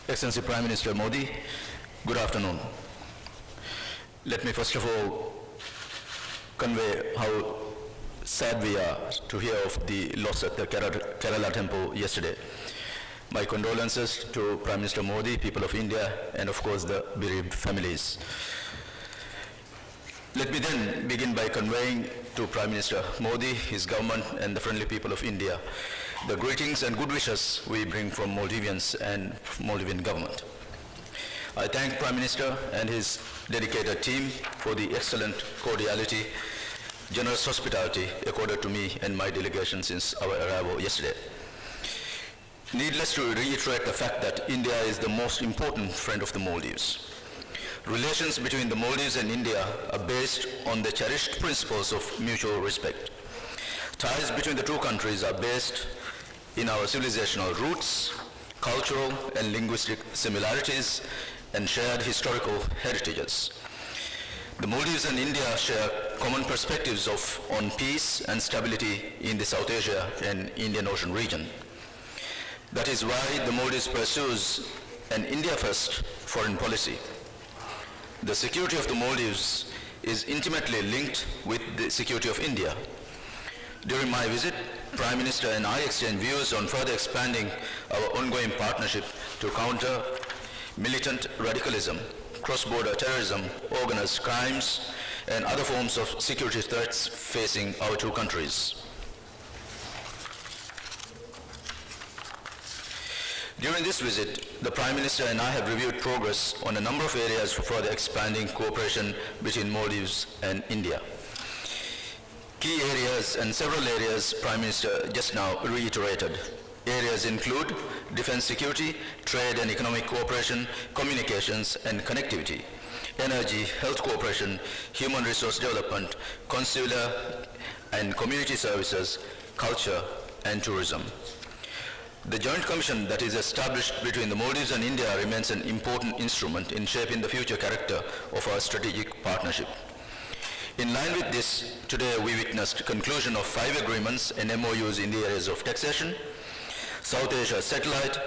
Excellency Prime Minister Modi, good afternoon. Let me first of all convey how sad we are to hear of the loss at the Kerala temple yesterday. My condolences to Prime Minister Modi, people of India, and of course the bereaved families. Let me then begin by conveying to Prime Minister Modi, his government, and the friendly people of India the greetings and good wishes we bring from Maldivians and Maldivian government. I thank Prime Minister and his dedicated team for the excellent cordiality, generous hospitality accorded to me and my delegation since our arrival yesterday. Needless to reiterate the fact that India is the most important friend of the Maldives. Relations between the Maldives and India are based on the cherished principles of mutual respect. Ties between the two countries are based in our civilizational roots, cultural and linguistic similarities, and shared historical heritages. The Maldives and India share common perspectives on peace and stability in the South Asia and Indian Ocean region. That is why the Maldives pursues an India-first foreign policy. The security of the Maldives is intimately linked with the security of India. During my visit, Prime Minister and I exchanged views on further expanding our ongoing partnership to counter militant radicalism, cross-border terrorism, organized crimes, and other forms of security threats facing our two countries. During this visit, the Prime Minister and I have reviewed progress on a number of areas for further expanding cooperation between Maldives and India. Key areas and several areas Prime Minister just now reiterated. Areas include defense security, trade and economic cooperation, communications and connectivity, energy, health cooperation, human resource development, consular and community services, culture and tourism. The Joint Commission that is established between the Maldives and India remains an important instrument in shaping the future character of our strategic partnership. In line with this, today we witnessed conclusion of 5 agreements and MOUs in the areas of taxation, South Asia satellite,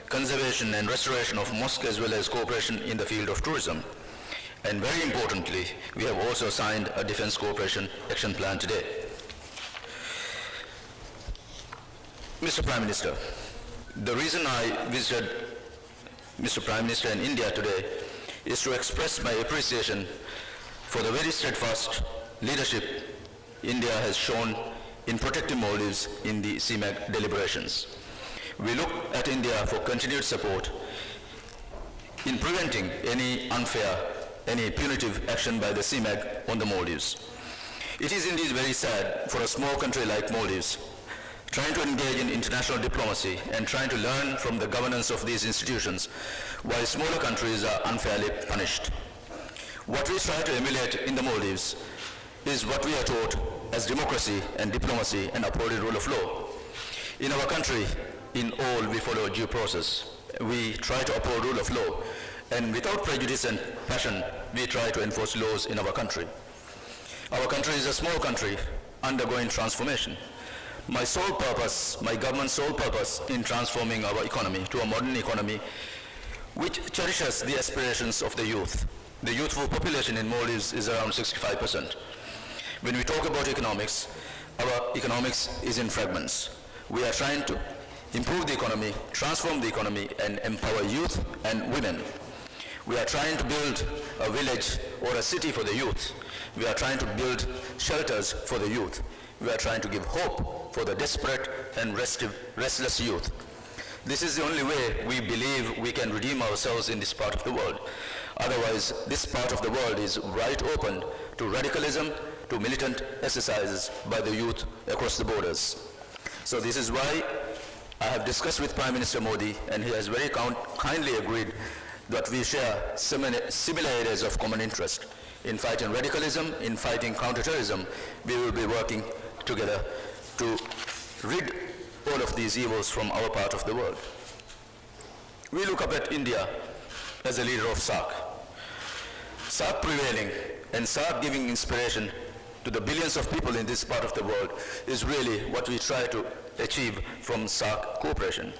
conservation and restoration of mosques, as well as cooperation in the field of tourism. And very importantly, we have also signed a defense cooperation action plan today. Mr. Prime Minister, the reason I visited Mr. Prime Minister in India today is to express my appreciation for the very steadfast leadership India has shown in protecting Maldives in the CMAG deliberations. We look at India for continued support in preventing any unfair, any punitive action by the CMAG on the Maldives. It is indeed very sad for a small country like Maldives trying to engage in international diplomacy and trying to learn from the governance of these institutions while smaller countries are unfairly punished. What we try to emulate in the Maldives is what we are taught as democracy and diplomacy and upholding rule of law. In our country, in all we follow due process. We try to uphold rule of law, and without prejudice and passion, we try to enforce laws in our country. Our country is a small country undergoing transformation. My sole purpose, my government's sole purpose in transforming our economy to a modern economy which cherishes the aspirations of the youth. The youthful population in Maldives is around 65%. When we talk about economics, our economics is in fragments. We are trying to improve the economy, transform the economy, and empower youth and women. We are trying to build a village or a city for the youth. We are trying to build shelters for the youth. We are trying to give hope for the desperate and restless youth. This is the only way we believe we can redeem ourselves in this part of the world. Otherwise, this part of the world is wide open to radicalism, to militant exercises by the youth across the borders. So this is why I have discussed with Prime Minister Modi, and he has very kindly agreed that we share similar areas of common interest. In fighting radicalism, in fighting counterterrorism, we will be working together to rid all of these evils from our part of the world. We look up at India as a leader of SAARC. SAARC prevailing and SAARC giving inspiration to the billions of people in this part of the world is really what we try to achieve from SAARC cooperation.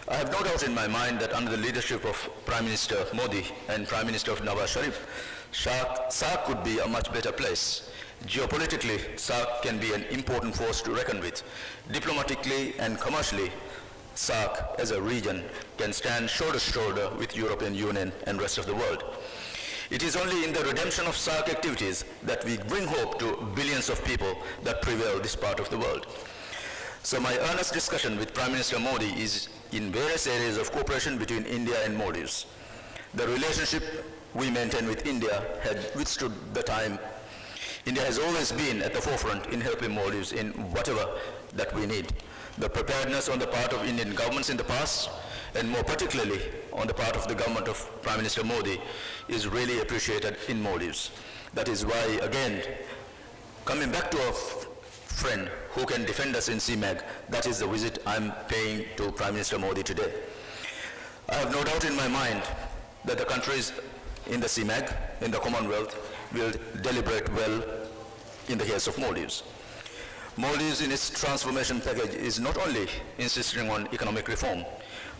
I have no doubt in my mind that under the leadership of Prime Minister Modi and Prime Minister of Nawaz Sharif, SAARC could be a much better place. Geopolitically, SAARC can be an important force to reckon with. Diplomatically and commercially, SAARC as a region can stand shoulder to shoulder with European Union and rest of the world. It is only in the redemption of SAARC activities that we bring hope to billions of people that prevail this part of the world. So my earnest discussion with Prime Minister Modi is in various areas of cooperation between India and Maldives. The relationship we maintain with India had withstood the time. India has always been at the forefront in helping Maldives in whatever that we need. The preparedness on the part of Indian governments in the past, and more particularly on the part of the government of Prime Minister Modi, is really appreciated in Maldives. That is why, again, coming back to a friend who can defend us in CMAG, that is the visit I'm paying to Prime Minister Modi today. I have no doubt in my mind that the countries in the CMAG, in the Commonwealth, will deliberate well in the case of Maldives. Maldives in its transformation package is not only insisting on economic reform,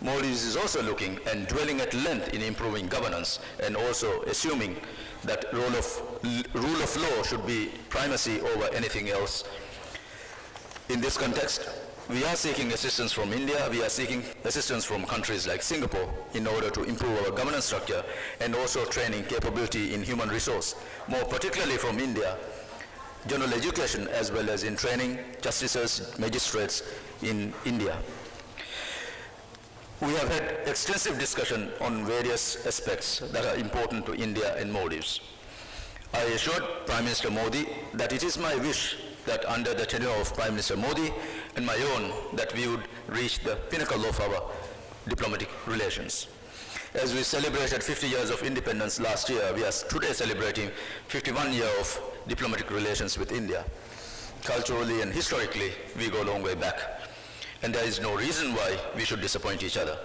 Maldives is also looking and dwelling at length in improving governance and also assuming that rule of law should be primacy over anything else. In this context, we are seeking assistance from India, we are seeking assistance from countries like Singapore in order to improve our governance structure and also training capability in human resource, more particularly from India, general education as well as in training justices, magistrates in India. We have had extensive discussion on various aspects that are important to India and Maldives. I assured Prime Minister Modi that it is my wish that under the tenure of Prime Minister Modi and my own, that we would reach the pinnacle of our diplomatic relations. As we celebrated 50 years of independence last year, we are today celebrating 51 years of diplomatic relations with India. Culturally and historically, we go a long way back. And there is no reason why we should disappoint each other.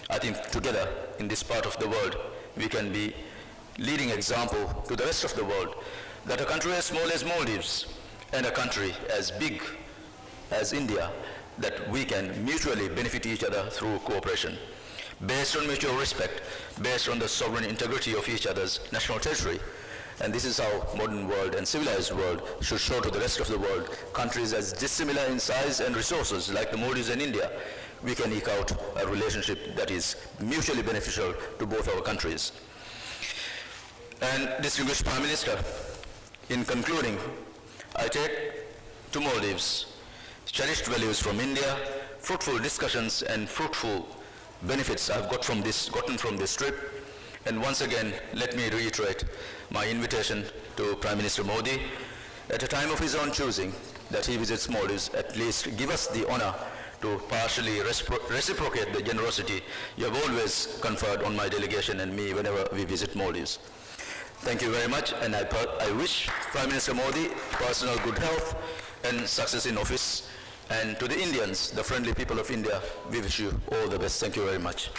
I think together, in this part of the world, we can be leading example to the rest of the world that a country as small as Maldives and a country as big as India, that we can mutually benefit each other through cooperation, based on mutual respect, based on the sovereign integrity of each other's national territory. And this is how modern world and civilized world should show to the rest of the world. Countries as dissimilar in size and resources like the Maldives and India, we can eke out a relationship that is mutually beneficial to both our countries. And distinguished Prime Minister, in concluding, I take to Maldives cherished values from India, fruitful discussions and fruitful benefits I've gotten from this trip. And once again, let me reiterate my invitation to Prime Minister Modi, at a time of his own choosing, that he visits Maldives, at least give us the honor to partially reciprocate the generosity you have always conferred on my delegation and me whenever we visit Maldives. Thank you very much, and I wish Prime Minister Modi personal good health and success in office. And to the Indians, the friendly people of India, we wish you all the best. Thank you very much.